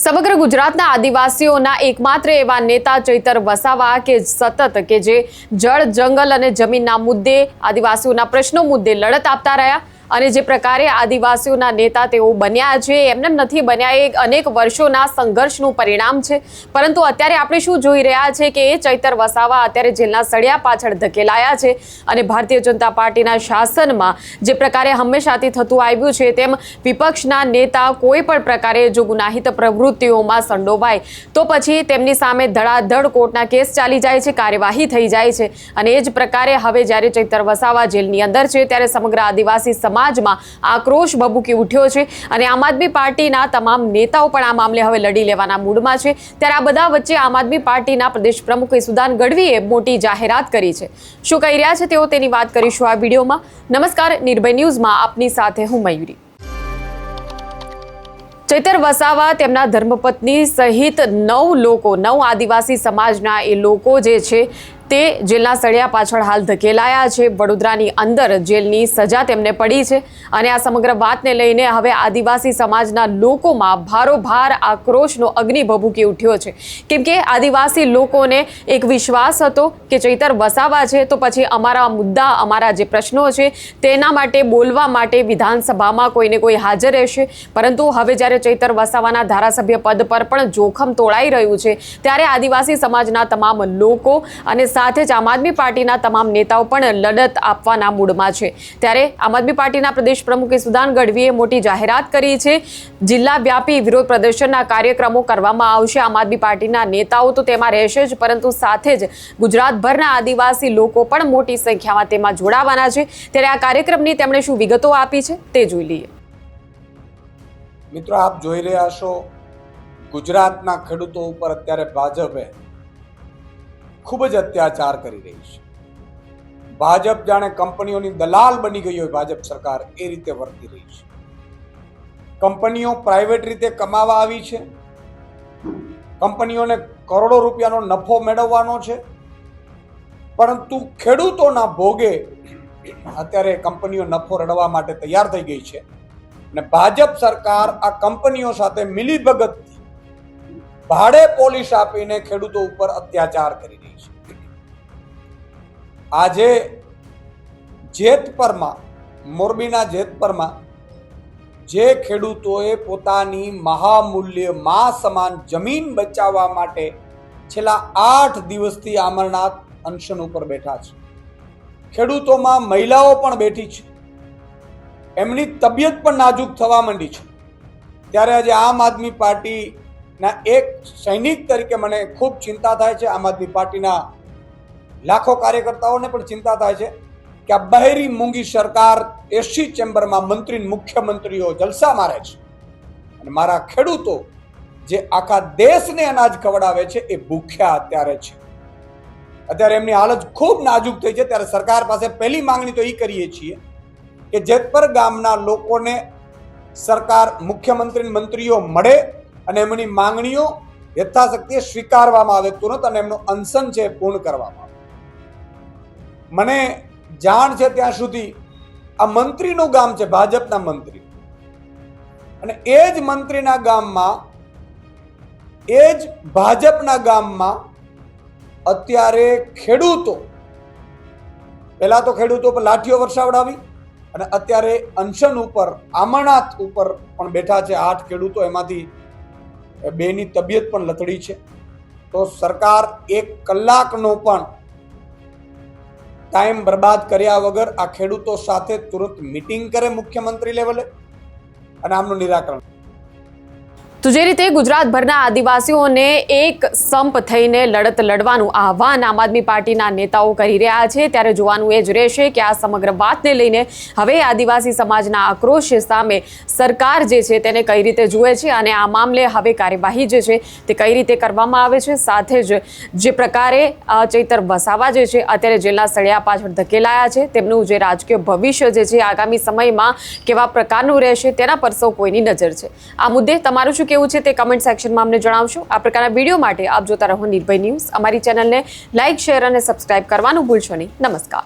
સમગ્ર ગુજરાતના આદિવાસીઓના એકમાત્ર એવા નેતા ચૈતર વસાવા કે સતત કે જે જળ જંગલ અને જમીનના મુદ્દે આદિવાસીઓના પ્રશ્નો મુદ્દે લડત આપતા રહ્યા અને જે પ્રકારે આદિવાસીઓના નેતા તેઓ બન્યા છે એમને નથી બન્યા એ અનેક વર્ષોના સંઘર્ષનું પરિણામ છે। પરંતુ અત્યારે આપણે શું જોઈ રહ્યા છે કે એ ચૈતર વસાવા અત્યારે જેલના સળિયા પાછળ ધકેલાયા છે અને ભારતીય જનતા પાર્ટીના શાસનમાં જે પ્રકારે હંમેશાથી થતું આવ્યું છે તેમ વિપક્ષના નેતા કોઈ પણ પ્રકારે જો ગુનાહિત પ્રવૃત્તિઓમાં સંડોવાય તો પછી તેમની સામે ધડાધડ કોર્ટના કેસ ચાલી જાય છે, કાર્યવાહી થઈ જાય છે અને એ જ પ્રકારે હવે જ્યારે ચૈતર વસાવા જેલની અંદર છે ત્યારે સમગ્ર આદિવાસી સમાજમાં આક્રોશ ભભૂકી ઉઠ્યો છે અને આમ આદમી પાર્ટીના તમામ નેતાઓ પણ આ મામલે હવે લડી લેવાના મૂડમાં છે। ત્યારે આ બધા વચ્ચે આમ આદમી પાર્ટીના પ્રદેશ પ્રમુખ ઈસુદાન ગઢવીએ મોટી જાહેરાત કરી છે। શું કહી રહ્યા છે તેઓ તેની વાત કરીશું આ વિડીયોમાં। નમસ્કાર, નિર્ભય ન્યૂઝમાં આપની સાથે હું મયુરી। ચૈતર વસાવા તેમના ધર્મપત્ની સહિત 9 આદિવાસી સમાજના એ લોકો જે છે તે જેલના સળિયા પાછળ હાલ ધકેલાયા છે। વડોદરાની અંદર જેલની સજા તેમને પડી છે અને આ સમગ્ર વાતને લઈને હવે આદિવાસી સમાજના લોકોમાં ભારોભાર આક્રોશનો અગ્નિ ભભૂકી ઉઠ્યો છે। કેમ કે આદિવાસી લોકોને એક વિશ્વાસ હતો કે ચૈતર વસાવા છે તો પછી અમારા મુદ્દા, અમારા જે પ્રશ્નો છે તેના માટે બોલવા માટે વિધાનસભામાં કોઈને કોઈ હાજર રહેશે। પરંતુ હવે જ્યારે ચૈતર વસાવાના ધારાસભ્ય પદ પર પણ જોખમ તોળાઈ રહ્યું છે ત્યારે આદિવાસી સમાજના તમામ લોકો અને સાથે જ આમ આદમી પાર્ટીના તમામ નેતાઓ પણ લડત આપવાના મૂડમાં છે। ત્યારે આમ આદમી પાર્ટીના પ્રદેશ પ્રમુખ ઈસુદાન ગઢવીએ મોટી જાહેરાત કરી છે। જિલ્લા વ્યાપી વિરોધ પ્રદર્શનના કાર્યક્રમો કરવામાં આવશે। આમ આદમી પાર્ટીના નેતાઓ તો તેમાં રહેશે જ, પરંતુ સાથે જ ગુજરાતભરના આદિવાસી લોકો પણ મોટી સંખ્યામાં તેમાં જોડાવાના છે। ત્યારે આ કાર્યક્રમની તેમણે શું વિગતો આપી છે તે જોઈ લઈએ। મિત્રો, આપ જોઈ રહ્યા છો ગુજરાતના ખેડૂતો ઉપર અત્યારે ભાજપે ખૂબ જ અત્યાચાર કરી રહી છે। ભાજપ જાણે કંપનીઓની દલાલ બની ગઈ હોય, ભાજપ સરકાર એ રીતે વર્તી રહી છે। કંપનીઓ પ્રાઇવેટ રીતે કમાવા આવી છે, કંપનીઓને કરોડો રૂપિયાનો નફો મેળવવાનો છે, પરંતુ ખેડૂતોના ભોગે અત્યારે કંપનીઓ નફો રડવા માટે તૈયાર થઈ ગઈ છે અને ભાજપ સરકાર આ કંપનીઓ સાથે મિલીભગતથી ભાડે પોલીસ આપીને ખેડૂતો ઉપર અત્યાચાર કરી રહી છે। આજે જેતપરમાં, મોરબીના જેતપરમાં જે ખેડૂતોએ પોતાની મહામૂલ્ય મા સમાન જમીન બચાવવા માટે છેલ્લા 8 દિવસથી અમરનાથ અનશન ઉપર બેઠા છે, ખેડૂતોમાં મહિલાઓ પણ બેઠી છે, એમની તબિયત પણ નાજુક થવા માંડી છે। ત્યારે આજે આમ આદમી પાર્ટીના એક સૈનિક તરીકે મને ખૂબ ચિંતા થાય છે। આમ આદમી પાર્ટીના લાખો કાર્યકર્તાઓને પણ ચિંતા થાય છે કે આ બહેરી મૂંગી સરકાર એસી ચેમ્બરમાં મંત્રી, મુખ્યમંત્રીઓ જલસા મારે છે અને મારા ખેડૂતો જે આખા દેશને અનાજ ખવડાવે છે એ ભૂખ્યા અત્યારે છે। અત્યારે એમની હાલત ખૂબ નાજુક થઈ છે। ત્યારે સરકાર પાસે પહેલી માંગણી તો એ કરીએ છીએ કે જેતપર ગામના લોકોને સરકાર, મુખ્યમંત્રી, મંત્રીઓ મળે અને એમની માંગણીઓ યથાશક્તિ સ્વીકારવામાં આવે તુરંત અને એમનું અનશન છે પૂર્ણ કરવામાં આવે। મને જાણ છે ત્યાં સુધી આ મંત્રીનું ગામ છે, ભાજપના મંત્રી, અને એ જ મંત્રીના ગામમાં, એ જ ભાજપના ગામમાં અત્યારે ખેડૂતો, પહેલા તો ખેડૂતો પર લાઠીઓ વરસાવડાવી અને અત્યારે અનશન ઉપર, અમરનાથ ઉપર પણ બેઠા છે 8 ખેડૂતો, એમાંથી 2ની તબિયત પણ લથડી છે। તો સરકાર 1 કલાકનો પણ ટાઈમ બરબાદ કર્યા વગર આ ખેડૂતો સાથે તુરંત મીટિંગ કરે મુખ્યમંત્રી લેવલે અને આમનું નિરાકરણ। તો જે રીતે ગુજરાતભરના આદિવાસીઓને એક સંપ થઈને લડત લડવાનું આહવાન આમ આદમી પાર્ટીના નેતાઓ કરી રહ્યા છે ત્યારે જોવાનું એ જ રહેશે કે આ સમગ્ર વાતને લઈને હવે આદિવાસી સમાજના આક્રોશ સામે સરકાર જે છે તેને કઈ રીતે જુએ છે અને આ મામલે હવે કાર્યવાહી જે છે તે કઈ રીતે કરવામાં આવે છે। સાથે જ જે પ્રકારે ચૈતર વસાવા જે છે અત્યારે જેલના સળિયા પાછળ ધકેલાયા છે તેમનું જે રાજકીય ભવિષ્ય જે છે આગામી સમયમાં કેવા પ્રકારનું રહેશે તેના પર સૌ કોઈની નજર છે। આ મુદ્દે તમારું શું કેવું છે તે કમેન્ટ સેક્શનમાં અમને જણાવશો। આ પ્રકારના વિડીયો માટે આપ જોતા રહો નિર્ભય ન્યૂઝ। અમારી ચેનલને લાઇક, શેર અને સબસ્ક્રાઇબ કરવાનું ભૂલશો નહીં। નમસ્કાર।